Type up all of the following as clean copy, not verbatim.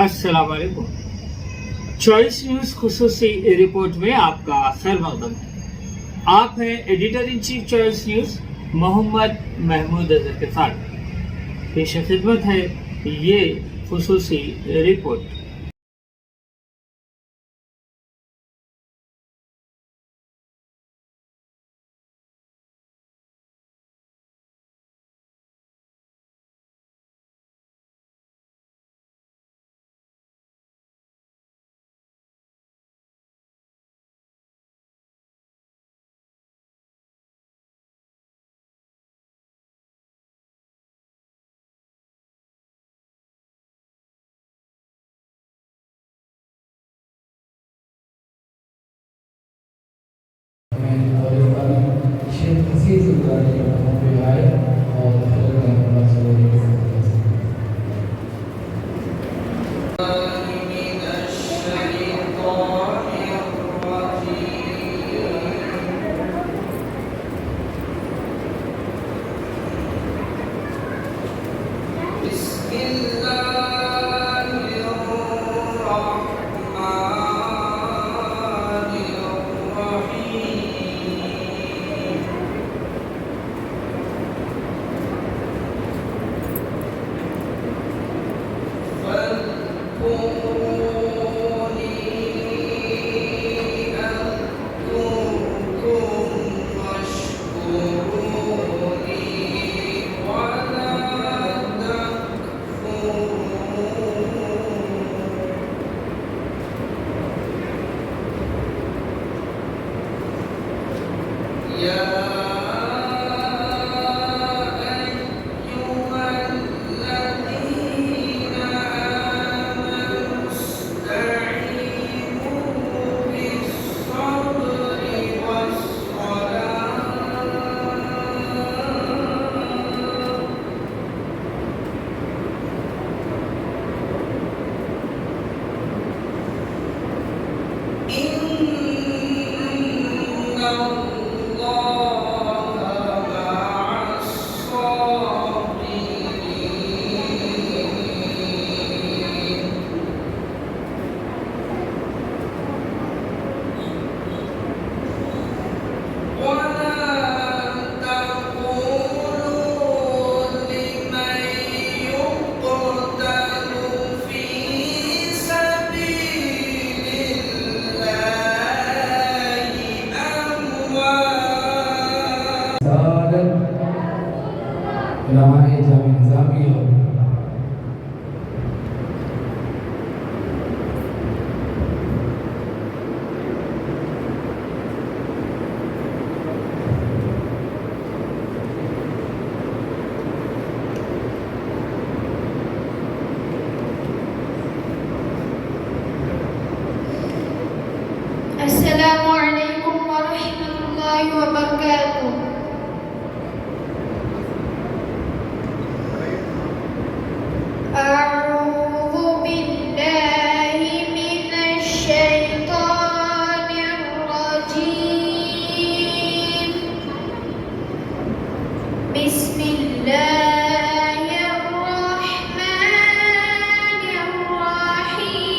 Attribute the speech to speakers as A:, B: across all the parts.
A: अस्सलाम वालेकुम। Choice news खुसूसी रिपोर्ट में आपका खैर मकदम है। आप हैं editor in chief Choice News Mohammad Mahmood Azhar के साथ। पेश खिदमत है ये खुसूसी रिपोर्ट।
B: شيء خسيس في الآية ودخلنا الله سبحانه علماء جامعة زامية
C: السلام عليكم ورحمة الله وبركاته. أعوذ بالله من الشيطان الرجيم. بسم الله الرحمن الرحيم.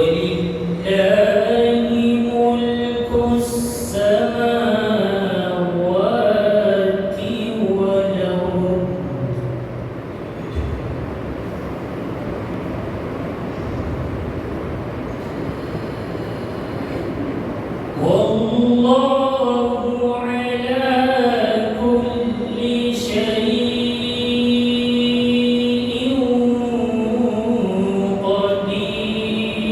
A: ولله ملك السماوات والأرض والله على كل شيء قدير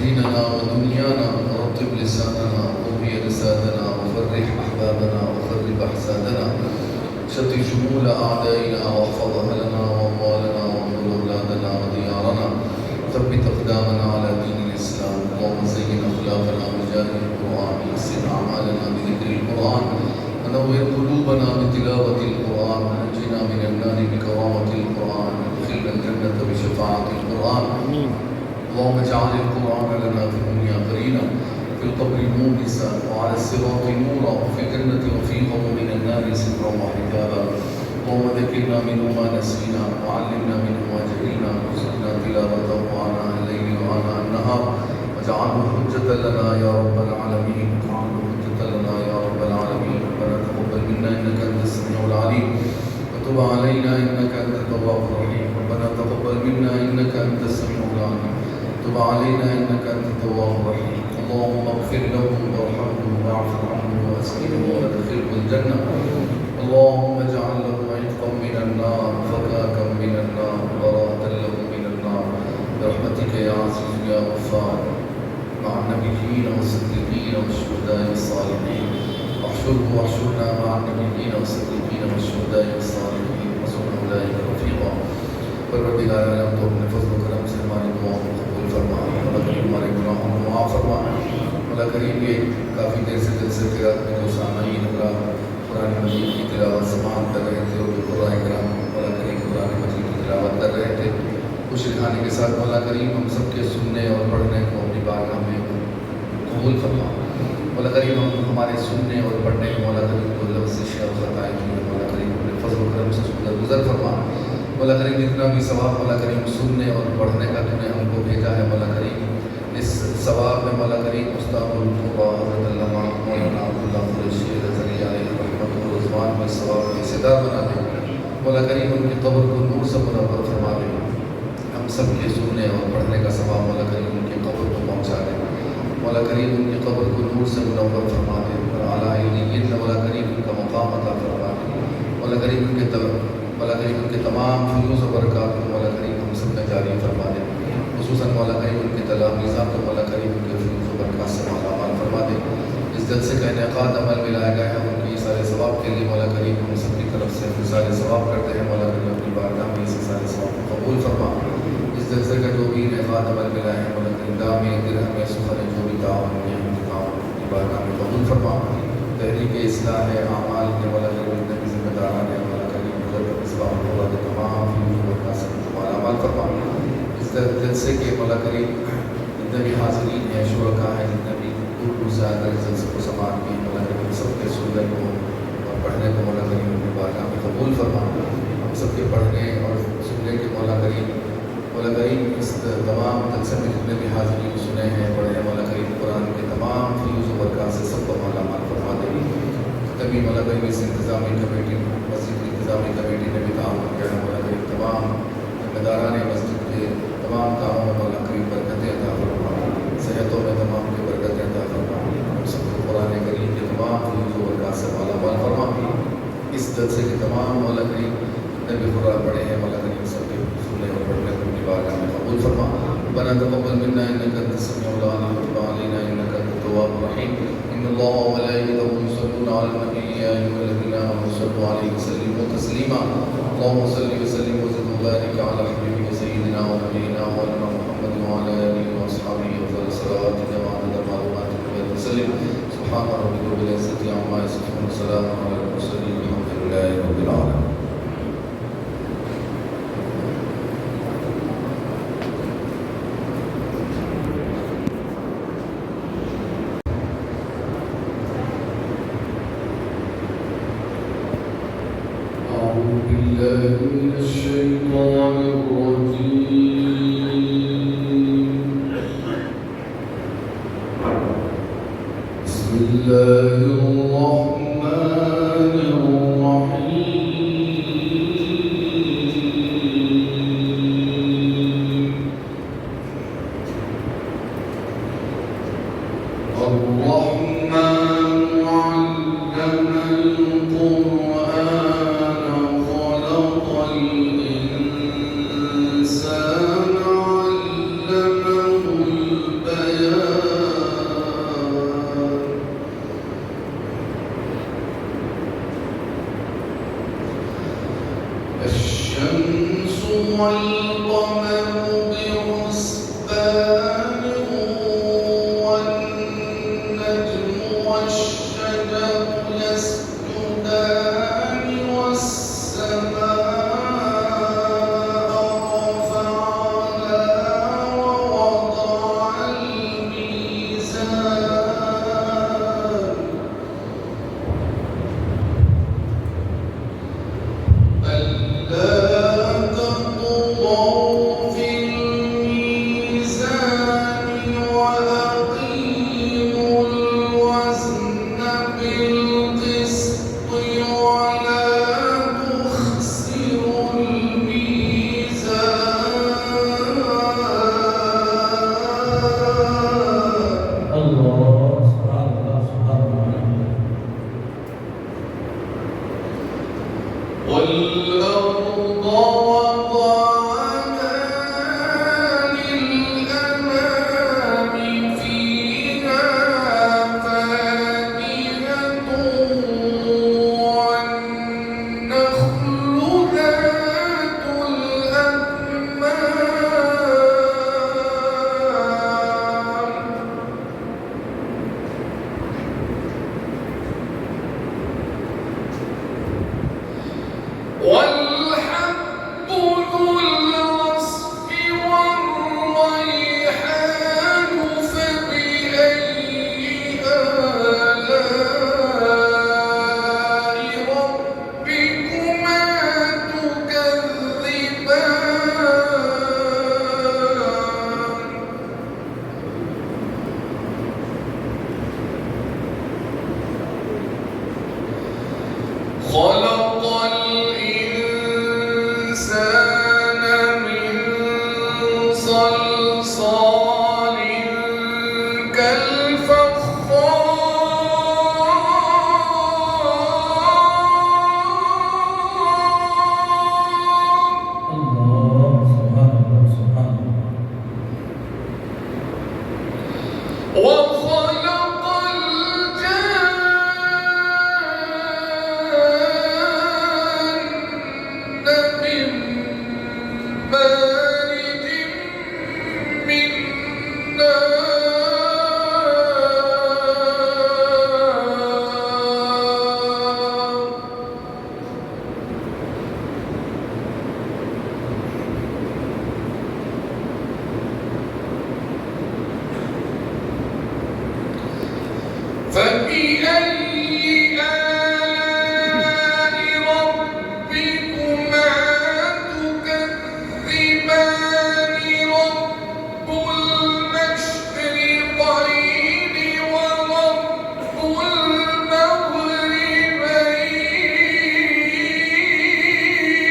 D: ديننا ودنيانا ورطب لساننا وقوي لساننا وفرح أحبابنا وخرب أحسادنا شتت شمول أعدائنا واحفظ أهلنا وأموالنا وانصر أولادنا وديارنا ثبت أقدامنا على دين الإسلام اللهم زين أخلاقنا بجاه القرآن حسن أعمالنا بذكر القرآن ونور قلوبنا بتلاوة القرآن ونجنا من النار بكرامة القرآن وادخلنا الجنة بشفاعة القرآن اللهم اجعل القرآن لنا في الدنيا قرينا في القبر مونسا وعلى الصراط نورا وفي الجنة وفيهم من النار سترا وحجابا اللهم ذكرنا منه ما نسينا وعلمنا منه ما جهلنا وارزقنا تلاوته آناء الليل وآناء النهار واجعله حجة لنا يا رب العالمين واجعله حجة لنا يا رب العالمين ربنا تقبل منا إنك أنت السميع العليم وتب علينا إنك أنت التواب الرحيم ربنا تقبل منا إنك أنت السميع العليم تب علينا إنك أنت التواب الرحيم اللهم اغفر له وارحمه واعف عنه واسكنه وادخله الجنة اللهم اجعل له عتقا من النار فكاكا من النار براءة له من النار برحمتك يا عزيز يا غفار مع النبيين والصديقين والشهداء والصالحين واحشرنا مع النبيين والصديقين والشهداء والصالحين وحسن أولئك رفيقا परवरदिगार आलम तो अपने फजल व करम से हमारी दुआओं को कबूल फरमा अल्लाह करीम हमारे गुनाहों को माफ़ फरमा अल्लाह करीम ये काफ़ी देर से जलसे क़िरात में जो सामईन कुरान मजीद की तिलावत समाअत कर रहे थे और क़ुरान कराम अल्लाह करीम कुरान मजीद की तिलावत कर रहे थे खुश रिहानी के साथ अल्लाह करीम हम सब के सुनने और पढ़ने को अपनी बारगाह में कबूल फरमा अल्लाह करीम हम हमारे सुनने और पढ़ने को अल्लाह करीम को लफ्ज़ और ख़ताएँ की अल्लाह करीम अपने फजल व करम से गुज़र फरमा मौला करीम जितना भी सवाब मौला करीम सुनने और पढ़ने का तूने हमको भेजा है मौला करीम इस सवाब में मौला करीम उस्तादुल क़ुरआ हज़रत अल्लामा मौलाना अब्दुल्लाह क़ुरैशी रज़ियल्लाहु अन्हु रहमतुल्लाह व रिज़वान में सवाब की हिस्सेदार बना दे मौला करीम उनकी क़ब्र को नूर से मुनव्वर फरमा दे हम सब के सुनने और पढ़ने का सवाब मौला करीम उनकी क़ब्र को पहुँचा दे मौला करीम उनकी क़ब्र को नूर से मुनव्वर फरमा दे और आला इल्लिय्यीन में मौला करीम उनका मक़ाम अता फरमा दे मौला करीम उनके तमाम फयूज़ और बरक़ात को मौला करीम हम सब में जारी फरमा दे खुसूसन मौला करीम उनके तलामीज़ात को मौला करीम उनके फयूज़ और बरक़ात से मालामाल फरमा दे इस जलसे का इनेक़ाद अमल में लाया गया है उनके सारे सवाब के लिए मौला करीम हम सब की तरफ से सारे सवाब करते हैं मौला करीम अपनी बारगाह में इस सारे सवाब को कबूल फरमा इस जलसे का जो भी इनेक़ाद अमल में लाया है मौला करीम दामी दिरहम सुखर जो भी ताउन है अपनी बारगाह में कबूल फरमा तहरीक इस्लाह आमाल के मौला करीम जितने भी ज़िम्मेदारान हैं मौला करीम तमाम मालामाल फरमा इस जलसे के मौला करीम जितने भी हाज़रीन हैं शुरका हैं जितने भी दूर से आकर इस जलसे को समाअत किए मौला करीम सबके सुनने को और पढ़ने को मौला करीम अपनी बारगाह में कबूल फरमा हम सबके पढ़ने और सुनने के मौला करीम इस तमाम जलसे में जितने भी हाज़रीन सुने हैं पढ़े मौला करीम कुरान के तमाम फ्यूज़ और बरक़ात से सबको मालामाल फरमा देगी तभी मौला करीम इस इंतज़ामी कमेटी मस्जिद की इंतज़ामी कमेटी ने भी काम किया है मौला करीम तमाम ज़िम्मेदारान मस्जिद के तमाम कामों में मौला करीम बरकतें अता फरमा सेहतों में तमाम की बरकतें अता फरमा सबको कुरान करीम के तमाम फ्यूज़ और बरक़ात से मालामाल फरमा इस जलसे के तमाम मौला करीम जितने भी कुरान पढ़े हैं मौला करीम सबके सुनने और पढ़ने को अपनी बारगाह में कबूल फरमा रब्बना तक़ब्बल मिन्ना इन्नका अंतस समीउल अलीम व तुब अलैना इन्नका अंतत तव्वाबुर रहीम इन्नल्लाह व मलाइकतहु युसल्लूना अलन नबी या अय्युहल्लज़ीना आमनू सल्लु अलैहि व सल्लिमू तस्लीमा अल्लाहुम्मा सल्लि व सल्लिम व ज़िद व बारिक अला हबीबिका व सय्यिदिना व नबीना व मौलाना मुहम्मद व अला आलिहि व अस्हाबिहि अफ़ज़ल सलावातिक व अदद मालूमातिक व सल्लिम सुब्हान रब्बिका रब्बिल इज़्ज़ति अम्मा यसिफून व सलामुन अलल मुरसलीन वल्हम्दुलिल्लाहि रब्बिल आलमीन بالله من الشيطان الرجيم بسم الله الرحمن الرحيم الرحمن علم القرآن خلق الإنسان بحسبان والنجم والشجر يسجدان والسماء رفعها ووضع الميزان ألا تطغوا في الميزان وأقيموا الوزن بالقسط ولا تخسروا الميزان
B: الله سبحان الله سبحان الله.
D: والأرض وضعها للأنام فيها فاكهة والنخل ذات الأكمام والحب ذو العصف والريحان فبأي آلاء ربكما تكذبان خلق الإنسان من صلصال كالفخار
B: الله سبحان الله سبحان الله.
D: وخلق الجان من مارج من نار فبأي آلاء ربكما تكذبان رب المشرقين ورب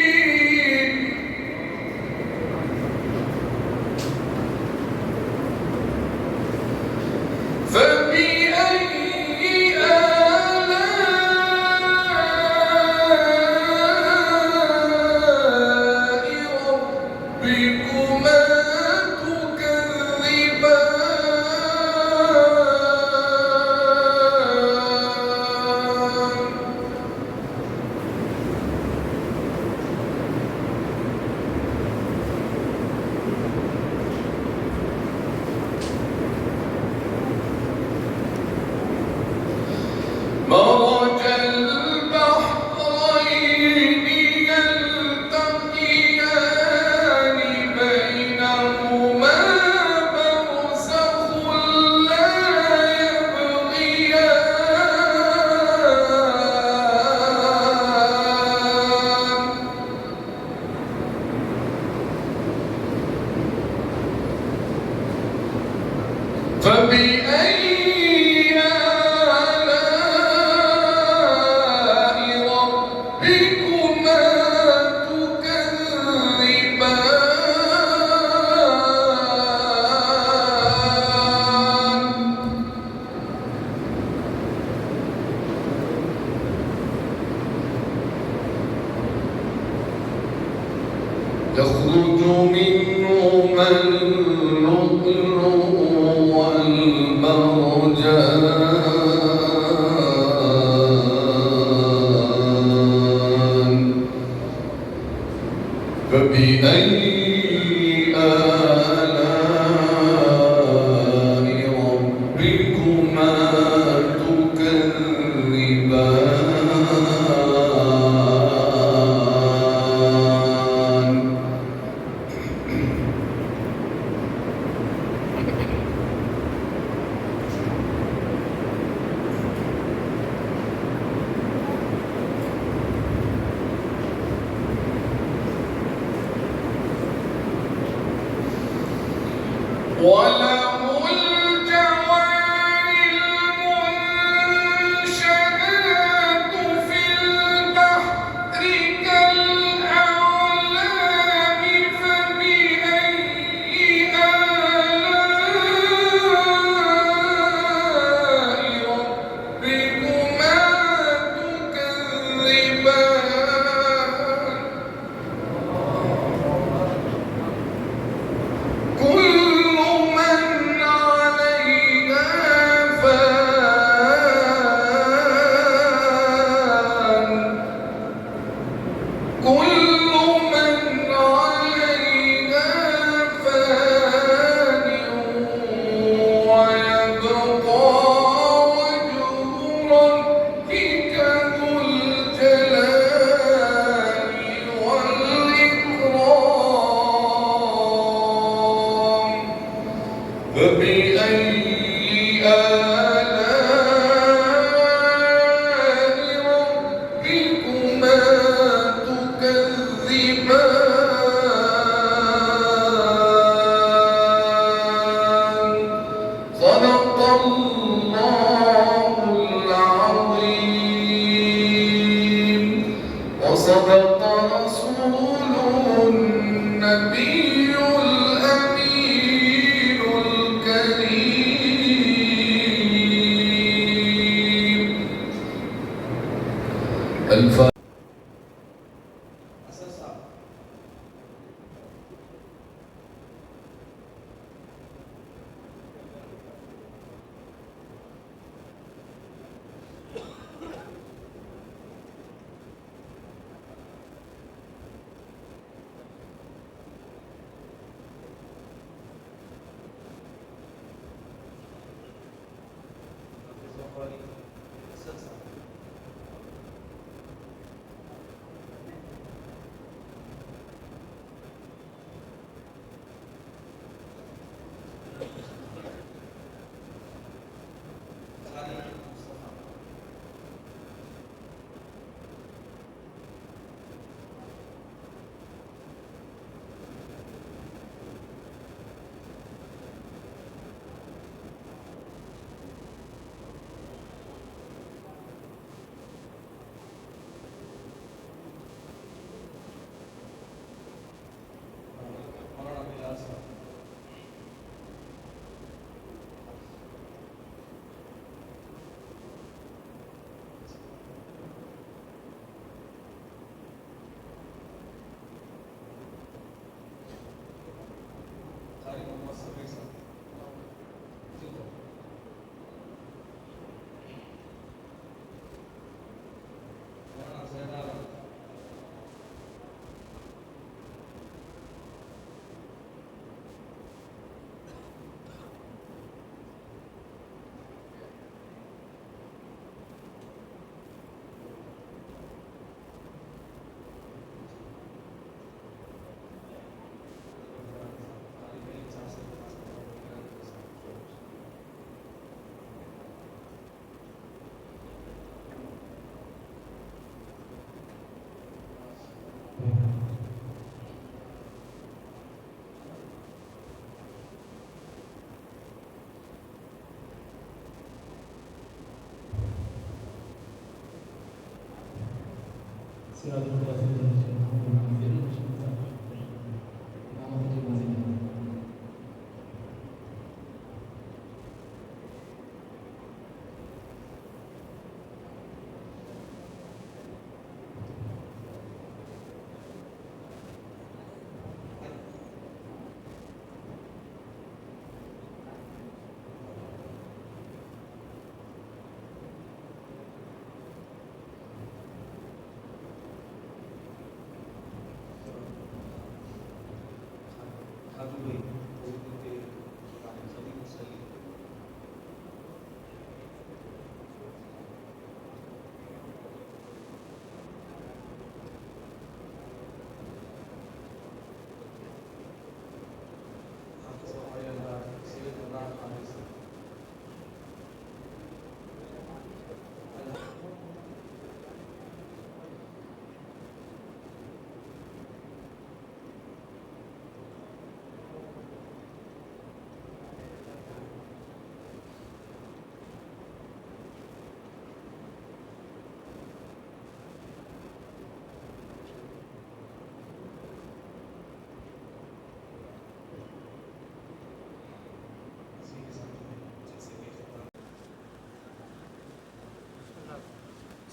D: المغربين فبأي آلاء ربكما تكذبان مرج البحرين يلتقيان بينهما برزخ لا يبغيان فبأي آلاء ربكما تكذبان يخرج منهما اللؤلؤ والمرجان فبأي وله الجوار المنشآت في البحر كالأعلام فبأي آلاء ربكما تكذبان كل من عليها فان كل من عليها فان ويبقى وجه ربك ذو الجلال والإكرام فبأي آلاء ربكما تكذبان صدق الله العظيم وصدق رسوله النبي الأمين الكريم الفاتحة.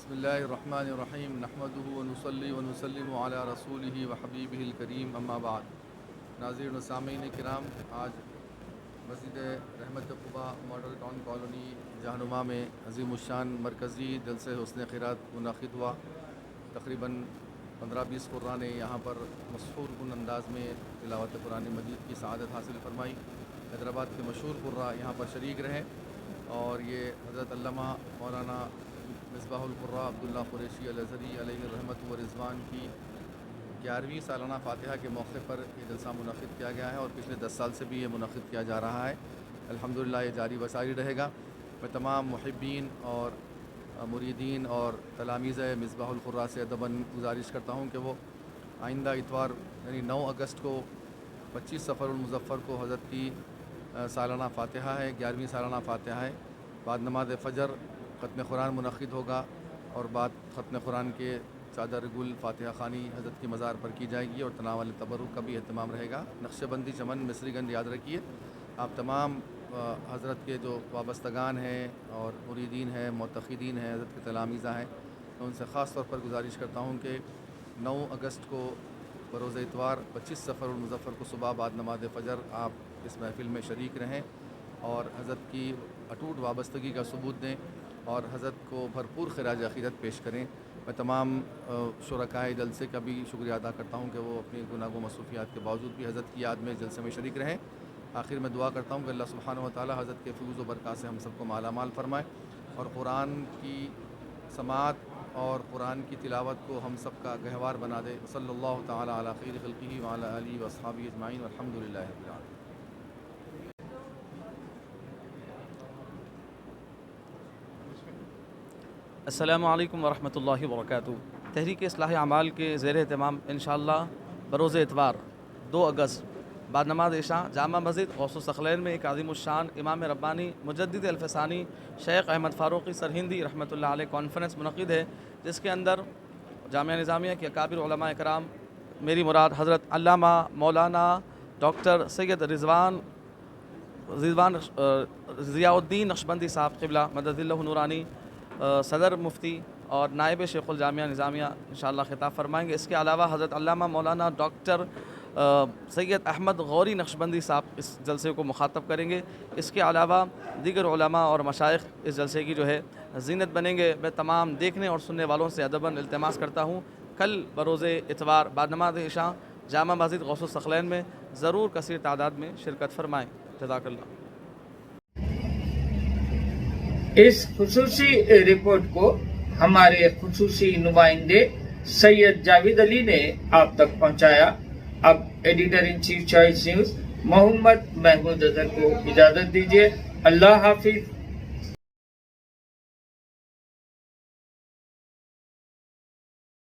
D: बिस्मिल्लाहिर्रहमानिर्रहीम नहमदुहु व नुसल्ली व नुसल्लिमु अला रसूलिही व हबीबिहिल करीम अम्मा बाद। नाज़रीन व सामीन किराम, आज मस्जिद रहमत क़ुबा मॉडल टाउन कॉलोनी जहानुमा में अज़ीमुश्शान मरकज़ी जलसे हुस्न क़िरात मुनक़िद हुआ। तकरीबन 15-20 क़ुर्रा ने यहाँ पर मशहूर कुन अंदाज़ में तिलावत कुरान मजीद की सआदत हासिल फरमाई। हैदराबाद के मशहूर क़ुर्रा यहाँ पर शरीक रहे और ये हज़रत अल्लामा मौलाना मिसबाहुल क़ुर्रा अब्दुल्ला क़ुरैशी अल-अज़हरी अलैहि रहमत व रिज़वान की 11वीं सालाना फ़ातिहा के मौके पर ये जलसा मुनक़िद किया गया है और पिछले 10 साल से भी ये मुनक़िद किया जा रहा है। अल्हम्दुलिल्लाह ये जारी व सारी रहेगा। मैं तमाम मुहिब्बीन और मुरीदीन और तलामीज़ मिसबाहुल क़ुर्रा से अदबन गुजारिश करता हूँ कि वो आइंदा इतवार यानी 9 अगस्त को 25 सफ़रुल मुज़फ़्फ़र को हज़रत की सालाना फ़ातिहा है, 11वीं सालाना फ़ातिहा है। बाद नमाज फ़जर ख़त्म कुरान मुनक़िद होगा और बाद ख़त्म कुरान के चादर गुल फ़ातिहा ख़ानी हज़रत की मज़ार पर की जाएगी और तनावल तबरुक का भी अहतमाम रहेगा। नक्शबंदी चमन मिस्रीगंज याद रखिए। आप तमाम हज़रत के जो वाबस्तगान हैं और मुरीदीन हैं, मुतक़ीदीन हैं, हज़रत के तलामीज़ा हैं, तो उनसे ख़ास तौर पर गुजारिश करता हूँ कि 9 अगस्त को बरोज़ इतवार 25 सफ़रुल मुज़फ़्फ़र को सुबह बाद नमाज फ़जर आप इस महफ़िल में शरीक रहें और हज़रत की अटूट वाबस्तगी का सबूत दें और हज़रत को भरपूर ख़िराज अक़ीदत पेश करें। मैं तमाम शुरकाए जलसे का भी शुक्रिया अदा करता हूँ कि वो अपनी गुनाह मसरूफ़ियात के बावजूद भी हज़रत की याद में जलसे में शरीक रहें। आखिर में दुआ करता हूँ कि अल्लाह सुब्हानहू व तआला हज़रत के फ़यूज़ व बरक़ात से हम सबको मालामाल फ़रमाए और कुरान की समात और कुरान की तिलावत को हम सब का गहवार बना दे। सल्लल्लाहु तआला अला खैरि ख़ल्क़िही व अला आलिहि व अस्हाबिही अजमाइन वल्हम्दुलिल्लाहि रब्बिल आलमीन।
E: अस्सलामु अलैकुम वरहमतुल्लाहि वबरकातुहू। तहरीक इस्लाह अमाल के ज़ेर एहतमाम इंशाअल्लाह बरोज़ इतवार 2 अगस्त बाद नमाज इशा जामा मस्जिद गौसुस सखलैन में एक अज़ीमुश्शान इमाम रब्बानी मुजद्दिद अल-फ़सानी शेख अहमद फ़ारूक़ी सरहिंदी रहमतुल्लाह अलैह कॉन्फ्रेंस मुनक़िद है, जिसके अंदर जामिया निज़ामिया के अकाबिर उलमा इकराम, मेरी मुराद हज़रत अल्लामा मौलाना डॉक्टर सैयद रिज़वान ज़ियाउद्दीन नक्शबंदी साहब क़िबला मददिल्लाहु नूरानी सदर मुफ्ती और नायब शेख़ुल जामिया निज़ामिया इंशाअल्लाह ख़िताब फरमाएंगे। इसके अलावा हज़रत अल्लामा मौलाना डॉक्टर सैयद अहमद गौरी नक्शबंदी साहब इस जलसे को मुखातब करेंगे। इसके अलावा दीगर उलमा और मशाइख़ इस जलसे की जो है ज़ीनत बनेंगे। मैं तमाम देखने और सुनने वालों से अदबन इल्तिमास करता हूँ कल बरोज़ इतवार बाद नमाज इशा जामा मस्जिद गौसुस सखलैन में ज़रूर कसीर तादाद में शिरकत फरमाएँ। जज़ाकल्लाह।
A: इस खुसूसी रिपोर्ट को हमारे खुसूसी नुमाइंदे सैयद जावेद अली ने आप तक पहुंचाया। अब editor in chief Choice News Mohammad Mahmood Azhar को इजाज़त दीजिए। अल्लाह हाफिज।